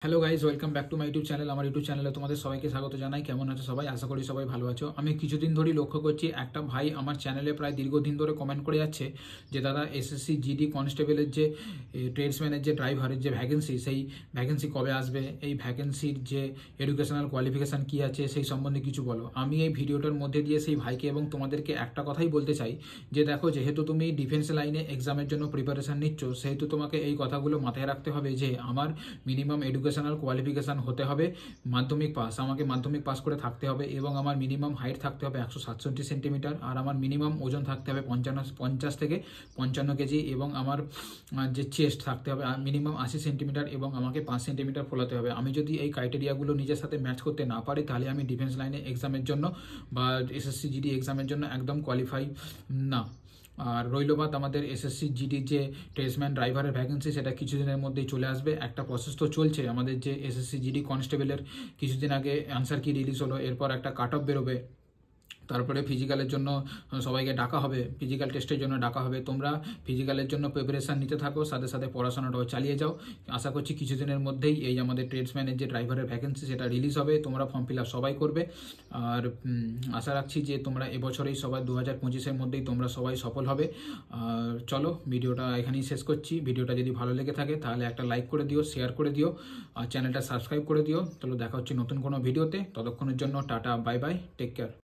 Hello guys, welcome back to my YouTube channel. আমার YouTube চ্যানেলে তোমাদের সবাইকে স্বাগত জানাই। কেমন আছো সবাই? আশা করি সবাই ভালো আছো। আমি কিছুদিন ধরেই লক্ষ্য করছি একটা ভাই আমার চ্যানেলে প্রায় দীর্ঘদিন ধরে কমেন্ট করে যাচ্ছে যে দাদা এসএসসি জিডি কনস্টেবলের যে ট্রেডসম্যানের যে ড্রাইভারের যে ভ্যাকেন্সি, সেই ভ্যাকেন্সি কবে আসবে, এই ভ্যাকেন্সির যে এডুকেশনাল কোয়ালিফিকেশান কী আছে সেই সম্বন্ধে কিছু বলো। আমি এই ভিডিওটার মধ্যে দিয়ে সেই ভাইকে এবং তোমাদেরকে একটা কথাই বলতে চাই যে দেখো, যেহেতু তুমি ডিফেন্স লাইনে এক্সামের জন্য প্রিপারেশান নিচ্ছ, সেহেতু তোমাকে এই কথাগুলো মাথায় রাখতে হবে যে আমার মিনিমাম এডুকেশনাল কোয়ালিফিকেশান হতে হবে মাধ্যমিক পাস। আমাকে মাধ্যমিক পাস করে থাকতে হবে এবং আমার মিনিমাম হাইট থাকতে হবে 167 সেন্টিমিটার, আর আমার মিনিমাম ওজন থাকতে হবে 50 থেকে 55 কেজি, এবং আমার যে চেস্ট থাকতে হবে মিনিমাম 80 সেন্টিমিটার, এবং আমাকে 5 সেন্টিমিটার ফোলাতে হবে। আমি যদি এই ক্রাইটেরিয়াগুলো নিজের সাথে ম্যাচ করতে না পারি, তাহলে আমি ডিফেন্স লাইনে এক্সামের জন্য বা এসএসসি জিডি এক্সামের জন্য একদম কোয়ালিফাই না। আর রইল বাদ আমাদের এসএসসি জিডির যে ট্রেডসম্যান ড্রাইভারের ভ্যাকেন্সি, সেটা কিছুদিনের মধ্যেই চলে আসবে। একটা প্রসেস তো চলছে আমাদের যে এসএসসি জিডি কনস্টেবলের, কিছুদিন আগে অ্যান্সার কি রিলিজ হলো, এরপর একটা কাট অফ বেরোবে, তারপরে ফিজিক্যালের জন্য সবাইকে ডাকা হবে, ফিজিক্যাল টেস্টের জন্য ডাকা হবে। তোমরা ফিজিক্যালের জন্য প্রিপারেশান নিতে থাকো, সাথে সাথে পড়াশোনাটাও চালিয়ে যাও। আশা করছি কিছুদিনের মধ্যেই এই আমাদের ট্রেডসম্যানের যে ড্রাইভারের ভ্যাকেন্সি, সেটা রিলিজ হবে। তোমরা ফর্ম ফিল আপ সবাই করবে, আর আশা রাখছি যে তোমরা এবছরেই সবাই 2025-এর মধ্যেই তোমরা সবাই সফল হবে। আর চলো, ভিডিওটা এখানেই শেষ করছি। ভিডিওটা যদি ভালো লেগে থাকে তাহলে একটা লাইক করে দিও, শেয়ার করে দিও, আর চ্যানেলটা সাবস্ক্রাইব করে দিও। চলো, দেখা হচ্ছে নতুন কোনো ভিডিওতে। ততক্ষণের জন্য tata, bye bye, take care.